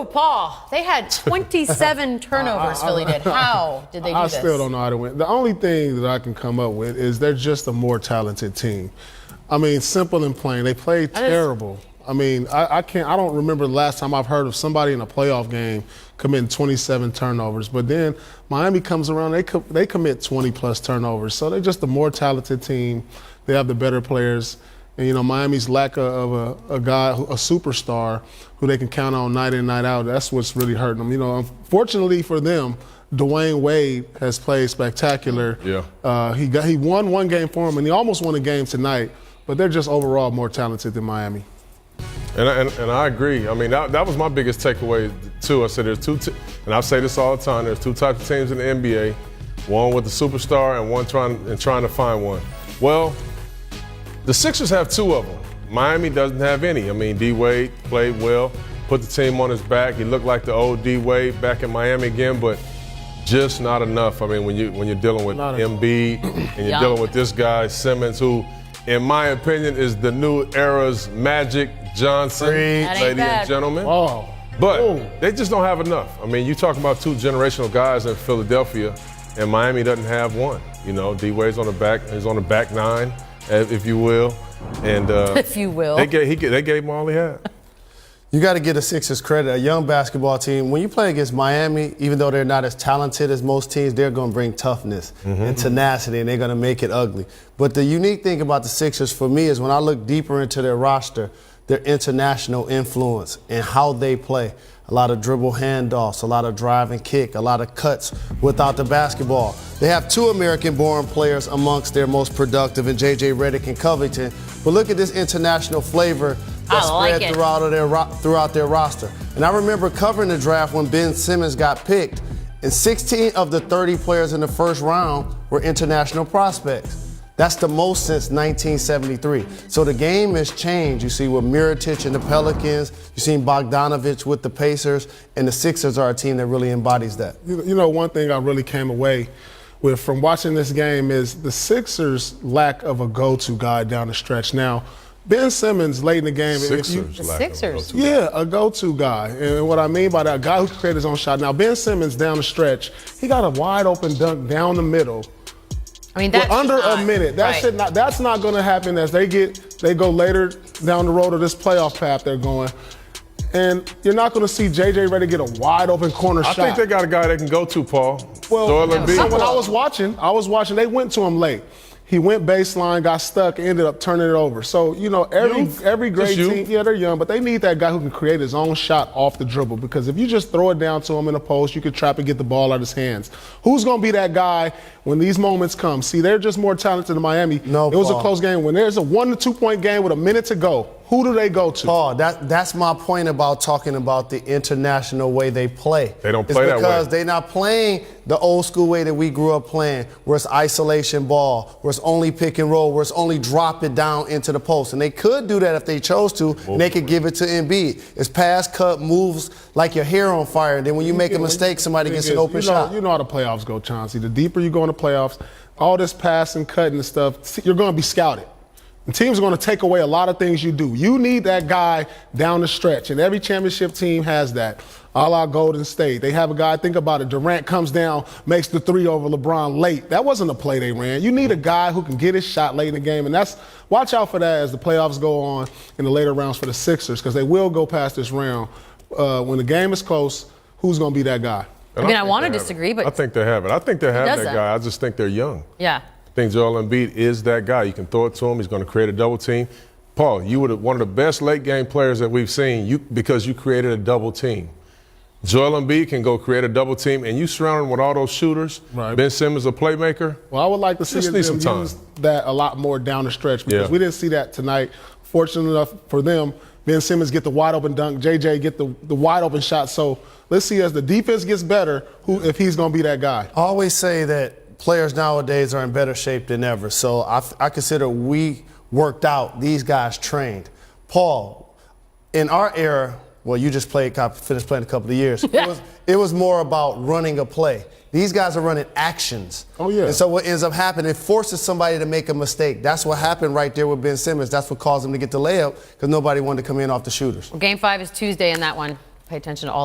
Ooh, Paul, they had 27 turnovers, Philly did. How did they do this? I still don't know how to win. The only thing that I can come up with is they're just a more talented team. I mean, simple and plain. They played terrible. I mean, I don't remember the last time I've heard of somebody in a playoff game committing 27 turnovers. But then Miami comes around, they commit 20-plus turnovers. So they're just a more talented team. They have the better players. And, you know, Miami's lack of a guy, a superstar, who they can count on night in, night out, that's what's really hurting them. You know, unfortunately for them, Dwayne Wade has played spectacular. Yeah. He won one game for them, and he almost won a game tonight. But they're just overall more talented than Miami. And I agree. I mean, that was my biggest takeaway, too. I said there's and I say this all the time, there's two types of teams in the NBA, one with the superstar and one trying to find one. Well, the Sixers have two of them. Miami doesn't have any. I mean, D-Wade played well, put the team on his back. He looked like the old D-Wade back in Miami again, but just not enough. I mean, when you're dealing with Embiid and you're dealing with this guy, Simmons, who, in my opinion, is the new era's Magic Johnson, ladies and gentlemen. Oh. But they just don't have enough. I mean, you talk about two generational guys in Philadelphia, and Miami doesn't have one. You know, D-Wade's on the back, he's on the back nine, if you will. And if you will. They gave him all he had. You got to give the Sixers credit, a young basketball team. When you play against Miami, even though they're not as talented as most teams, they're going to bring toughness and tenacity, and they're going to make it ugly. But the unique thing about the Sixers for me is when I look deeper into their roster, their international influence and how they play. A lot of dribble handoffs, a lot of drive and kick, a lot of cuts without the basketball. They have two American-born players amongst their most productive in J.J. Redick and Covington. But look at this international flavor that's spread throughout their roster. And I remember covering the draft when Ben Simmons got picked, and 16 of the 30 players in the first round were international prospects. That's the most since 1973. So the game has changed. You see with Mirotic and the Pelicans, you've seen Bogdanovich with the Pacers, and the Sixers are a team that really embodies that. You know, one thing I really came away with from watching this game is the Sixers' lack of a go-to guy down the stretch. Now, Ben Simmons late in the game. Sixers. Yeah, a go-to guy. And what I mean by that, a guy who can create his own shot. Now, Ben Simmons down the stretch, he got a wide open dunk down the middle. I mean, that's under a minute. That's not going to happen as they go later down the road of this playoff path they're going. And you're not going to see J.J. Redick get a wide open corner shot. I think they got a guy they can go to, Paul. Well, so when I was watching, they went to him late. He went baseline, got stuck, ended up turning it over. So, you know, every great team, they're young, but they need that guy who can create his own shot off the dribble, because if you just throw it down to him in a post, you could trap and get the ball out of his hands. Who's going to be that guy when these moments come? See, they're just more talented than Miami. No, it was a close game. When there's a 1 to 2 point game with a minute to go, who do they go to? Paul, that's my point about talking about the international way they play. They don't play that way. It's because they're not playing the old school way that we grew up playing, where it's isolation ball, where it's only pick and roll, where it's only drop it down into the post. And they could do that if they chose to, and they could give it to Embiid. It's pass, cut, moves like your hair on fire. And then when you make a mistake, somebody gets an open shot. You know how the playoffs go, Chauncey. The deeper you go in the playoffs, all this passing, cutting and stuff, you're going to be scouted. And teams are going to take away a lot of things you do. You need that guy down the stretch, and every championship team has that. A la Golden State. They have a guy, think about it, Durant comes down, makes the three over LeBron late. That wasn't a play they ran. You need a guy who can get his shot late in the game, and watch out for that as the playoffs go on in the later rounds for the Sixers, because they will go past this round. When the game is close, who's going to be that guy? I mean, I want to disagree, but I think they have it. I think they have that guy. I just think they're young. Yeah. I think Joel Embiid is that guy. You can throw it to him. He's going to create a double team. Paul, you were one of the best late game players that we've seen because you created a double team. Joel Embiid can go create a double team, and you surround him with all those shooters. Right. Ben Simmons, a playmaker. Well, I would like to see them use that a lot more down the stretch, because we didn't see that tonight. Fortunate enough for them, Ben Simmons get the wide open dunk, JJ get the wide open shot. So let's see, as the defense gets better, if he's going to be that guy. I always say that players nowadays are in better shape than ever. So I consider we worked out, these guys trained. Paul, in our era, well, you just finished playing a couple of years. It was more about running a play. These guys are running actions. Oh, yeah. And so what ends up happening, it forces somebody to make a mistake. That's what happened right there with Ben Simmons. That's what caused him to get the layup, because nobody wanted to come in off the shooters. Well, Game 5 is Tuesday in that one. Pay attention to all of